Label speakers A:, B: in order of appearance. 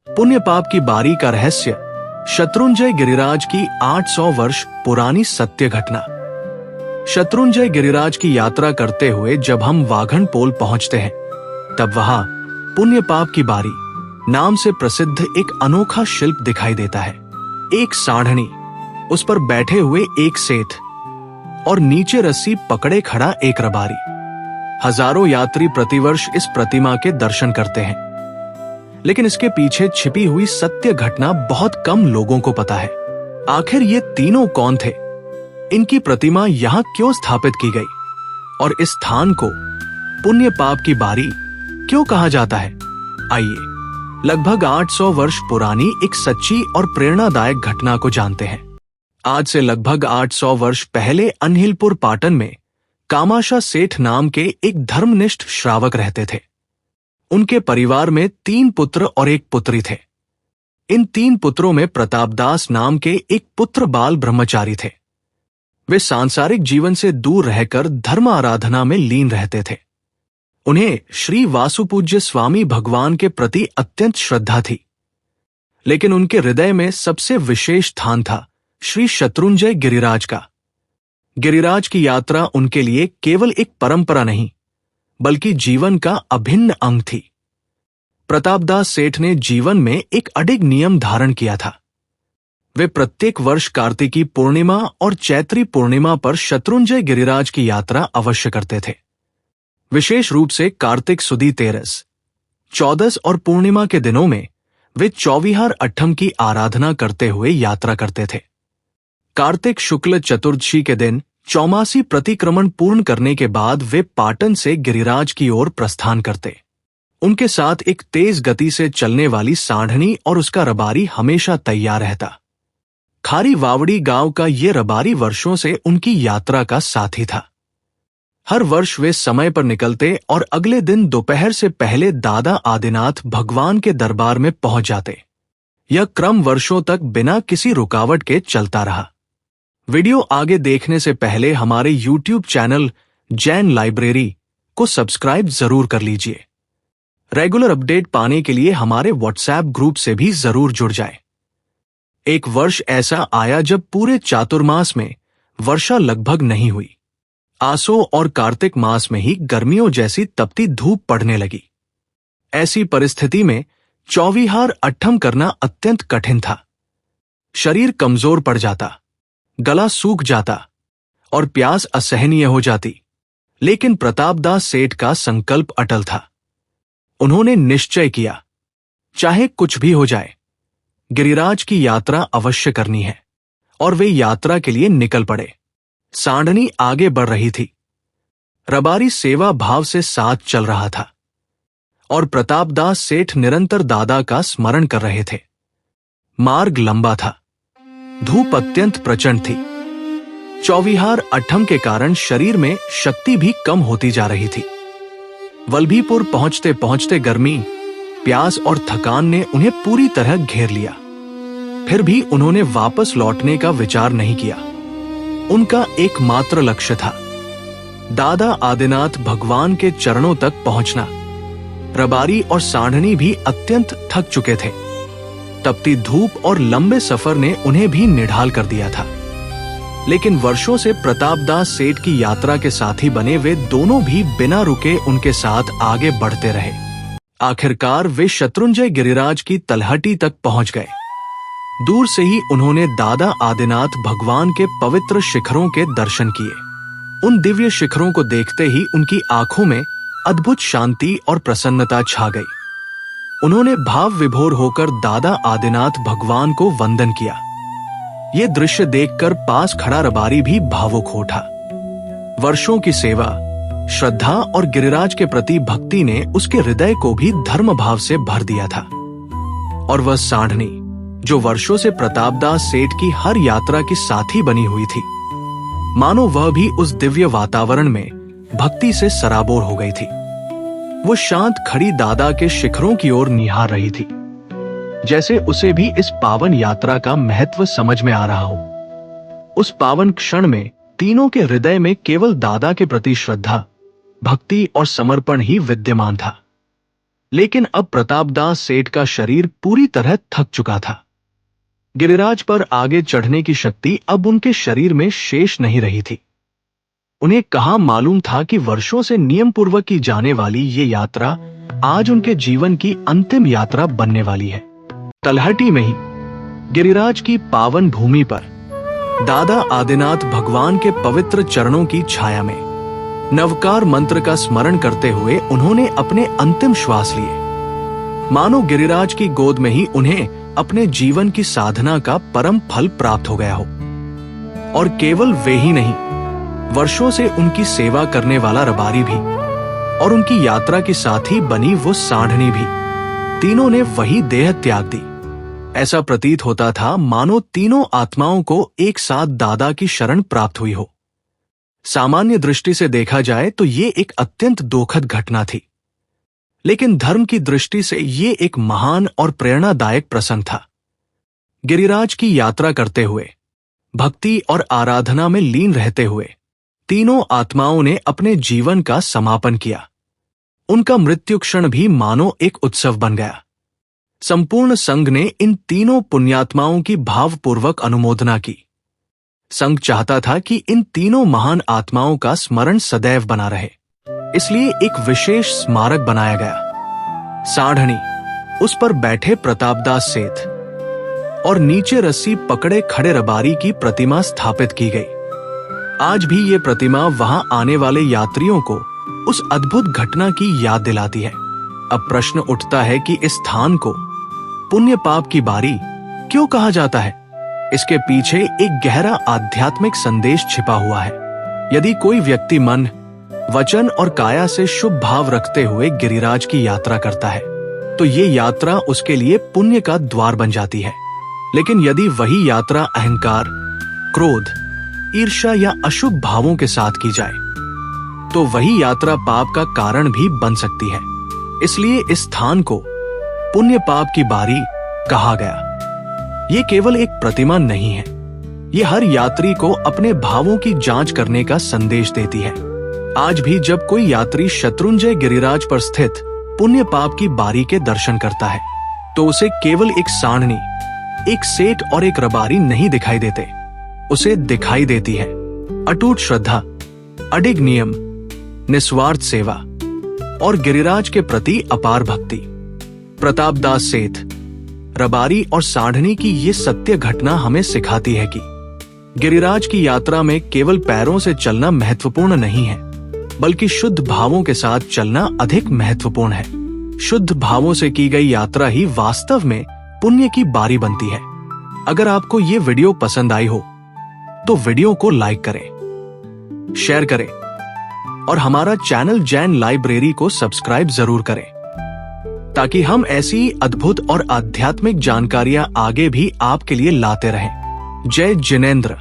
A: पुण्य पाप की बारी का रहस्य, शत्रुंजय गिरिराज की 800 वर्ष पुरानी सत्य घटना। शत्रुंजय गिरिराज की यात्रा करते हुए जब हम वाघन पोल पहुंचते हैं, तब वहां पुण्य पाप की बारी नाम से प्रसिद्ध एक अनोखा शिल्प दिखाई देता है। एक सांढनी, उस पर बैठे हुए एक सेठ और नीचे रस्सी पकड़े खड़ा एक रबारी। हजारों यात्री प्रतिवर्ष इस प्रतिमा के दर्शन करते हैं, लेकिन इसके पीछे छिपी हुई सत्य घटना बहुत कम लोगों को पता है। आखिर ये तीनों कौन थे? इनकी प्रतिमा यहां क्यों स्थापित की गई? और इस स्थान को पुण्य पाप की बारी क्यों कहा जाता है? आइए लगभग 800 वर्ष पुरानी एक सच्ची और प्रेरणादायक घटना को जानते हैं। आज से लगभग 800 वर्ष पहले अनहिलपुर पाटन में कामाशा सेठ नाम के एक धर्मनिष्ठ श्रावक रहते थे। उनके परिवार में 3 पुत्र और 1 पुत्री थे। इन 3 पुत्रों में प्रतापदास नाम के एक पुत्र बाल ब्रह्मचारी थे। वे सांसारिक जीवन से दूर रहकर धर्म आराधना में लीन रहते थे। उन्हें श्री वासुपूज्य स्वामी भगवान के प्रति अत्यंत श्रद्धा थी, लेकिन उनके हृदय में सबसे विशेष स्थान था श्री शत्रुंजय गिरिराज का। गिरिराज की यात्रा उनके लिए केवल एक परंपरा नहीं, बल्कि जीवन का अभिन्न अंग थी। प्रतापदास सेठ ने जीवन में एक अडिग नियम धारण किया था। वे प्रत्येक वर्ष कार्तिकी पूर्णिमा और चैत्री पूर्णिमा पर शत्रुंजय गिरिराज की यात्रा अवश्य करते थे। विशेष रूप से कार्तिक सुदी 13, 14 और पूर्णिमा के दिनों में वे चौविहार अट्ठम की आराधना करते हुए यात्रा करते थे। कार्तिक शुक्ल चतुर्दशी के दिन चौमासी प्रतिक्रमण पूर्ण करने के बाद वे पाटन से गिरिराज की ओर प्रस्थान करते। उनके साथ एक तेज गति से चलने वाली सांढनी और उसका रबारी हमेशा तैयार रहता। खारी वावड़ी गांव का ये रबारी वर्षों से उनकी यात्रा का साथी था। हर वर्ष वे समय पर निकलते और अगले दिन दोपहर से पहले दादा आदिनाथ भगवान के दरबार में पहुंच जाते। यह क्रम वर्षों तक बिना किसी रुकावट के चलता रहा। वीडियो आगे देखने से पहले हमारे YouTube चैनल जैन लाइब्रेरी को सब्सक्राइब जरूर कर लीजिए। रेगुलर अपडेट पाने के लिए हमारे WhatsApp ग्रुप से भी जरूर जुड़ जाए। एक वर्ष ऐसा आया जब पूरे चातुर्मास में वर्षा लगभग नहीं हुई। आसो और कार्तिक मास में ही गर्मियों जैसी तपती धूप पड़ने लगी। ऐसी परिस्थिति में चौविहार अट्ठम करना अत्यंत कठिन था। शरीर कमजोर पड़ जाता, गला सूख जाता और प्यास असहनीय हो जाती। लेकिन प्रतापदास सेठ का संकल्प अटल था। उन्होंने निश्चय किया, चाहे कुछ भी हो जाए, गिरिराज की यात्रा अवश्य करनी है। और वे यात्रा के लिए निकल पड़े। सांढनी आगे बढ़ रही थी, रबारी सेवा भाव से साथ चल रहा था और प्रतापदास सेठ निरंतर दादा का स्मरण कर रहे थे। मार्ग लंबा था, धूप अत्यंत प्रचंड थी। चौविहार अट्ठम के कारण शरीर में शक्ति भी कम होती जा रही थी। वल्लभीपुर पहुंचते पहुंचते गर्मी, प्यास और थकान ने उन्हें पूरी तरह घेर लिया। फिर भी उन्होंने वापस लौटने का विचार नहीं किया। उनका एकमात्र लक्ष्य था दादा आदिनाथ भगवान के चरणों तक पहुंचना। रबारी और सांढनी भी अत्यंत थक चुके थे। तपती धूप और लंबे सफर ने उन्हें भी निढाल कर दिया था। लेकिन वर्षों से प्रतापदास सेठ की यात्रा के साथी बने वे दोनों भी बिना रुके उनके साथ आगे बढ़ते रहे। आखिरकार वे शत्रुंजय गिरिराज की तलहटी तक पहुंच गए। दूर से ही उन्होंने दादा आदिनाथ भगवान के पवित्र शिखरों के दर्शन किए। उन दिव्य शिखरों को देखते ही उनकी आंखों में अद्भुत शांति और प्रसन्नता छा गई। उन्होंने भाव विभोर होकर दादा आदिनाथ भगवान को वंदन किया। ये दृश्य देखकर पास खड़ा रबारी भी भावुक हो उठा। वर्षों की सेवा, श्रद्धा और गिरिराज के प्रति भक्ति ने उसके हृदय को भी धर्म भाव से भर दिया था। और वह सांढनी, जो वर्षों से प्रतापदास सेठ की हर यात्रा की साथी बनी हुई थी, मानो वह भी उस दिव्य वातावरण में भक्ति से सराबोर हो गई थी। वो शांत खड़ी दादा के शिखरों की ओर निहार रही थी, जैसे उसे भी इस पावन यात्रा का महत्व समझ में आ रहा हो। उस पावन क्षण में तीनों के हृदय में केवल दादा के प्रति श्रद्धा, भक्ति और समर्पण ही विद्यमान था। लेकिन अब प्रतापदास सेठ का शरीर पूरी तरह थक चुका था। गिरिराज पर आगे चढ़ने की शक्ति अब उनके शरीर में शेष नहीं रही थी। उन्हें कहाँ मालूम था कि वर्षों से नियम पूर्वक की जाने वाली ये यात्रा आज उनके जीवन की अंतिम यात्रा बनने वाली है। तलहटी में ही गिरिराज की पावन भूमि पर दादा आदिनाथ भगवान के पवित्र चरणों की छाया में नवकार मंत्र का स्मरण करते हुए उन्होंने अपने अंतिम श्वास लिए। मानो गिरिराज की गोद में ही उन्हें अपने जीवन की साधना का परम फल प्राप्त हो गया हो। और केवल वे ही नहीं, वर्षों से उनकी सेवा करने वाला रबारी भी और उनकी यात्रा की साथी बनी वो सांढनी भी, तीनों ने वही देह त्याग दी। ऐसा प्रतीत होता था मानो तीनों आत्माओं को एक साथ दादा की शरण प्राप्त हुई हो। सामान्य दृष्टि से देखा जाए तो ये एक अत्यंत दुखद घटना थी, लेकिन धर्म की दृष्टि से ये एक महान और प्रेरणादायक प्रसंग था। गिरिराज की यात्रा करते हुए, भक्ति और आराधना में लीन रहते हुए तीनों आत्माओं ने अपने जीवन का समापन किया। उनका मृत्यु क्षण भी मानो एक उत्सव बन गया। संपूर्ण संघ ने इन तीनों पुण्यात्माओं की भावपूर्वक अनुमोदना की। संघ चाहता था कि इन तीनों महान आत्माओं का स्मरण सदैव बना रहे, इसलिए एक विशेष स्मारक बनाया गया। सांढनी, उस पर बैठे प्रतापदास सेठ और नीचे रस्सी पकड़े खड़े रबारी की प्रतिमा स्थापित की गई। आज भी ये प्रतिमा वहां आने वाले यात्रियों को उस अद्भुत घटना की याद दिलाती है। अब प्रश्न उठता है कि इस स्थान को पुण्य पाप की बारी क्यों कहा जाता है? इसके पीछे एक गहरा आध्यात्मिक संदेश छिपा हुआ है। यदि कोई व्यक्ति मन, वचन और काया से शुभ भाव रखते हुए गिरिराज की यात्रा करता है, तो ये यात्रा उसके लिए पुण्य का द्वार बन जाती है। लेकिन यदि वही यात्रा अहंकार, क्रोध, ईर्ष्या या अशुभ भावों के साथ की जाए, तो वही यात्रा पाप का कारण भी बन सकती है। इसलिए इस स्थान को पुण्य पाप की बारी कहा गया। ये केवल एक प्रतिमा नहीं है, ये हर यात्री को अपने भावों की जांच करने का संदेश देती है। आज भी जब कोई यात्री शत्रुंजय गिरिराज पर स्थित पुण्य पाप की बारी के दर्शन करता है, तो उसे केवल एक सांढनी, एक सेठ और एक रबारी नहीं दिखाई देते, उसे दिखाई देती है अटूट श्रद्धा, अडिग नियम, निस्वार्थ सेवा और गिरिराज के प्रति अपार भक्ति। प्रतापदास सेठ, रबारी और सांढनी की ये सत्य घटना हमें सिखाती है कि गिरिराज की यात्रा में केवल पैरों से चलना महत्वपूर्ण नहीं है, बल्कि शुद्ध भावों के साथ चलना अधिक महत्वपूर्ण है। शुद्ध भावों से की गई यात्रा ही वास्तव में पुण्य की बारी बनती है। अगर आपको ये वीडियो पसंद आई हो तो वीडियो को लाइक करें, शेयर करें और हमारा चैनल जैन लाइब्रेरी को सब्सक्राइब जरूर करें, ताकि हम ऐसी अद्भुत और आध्यात्मिक जानकारियां आगे भी आपके लिए लाते रहें। जय जिनेंद्र।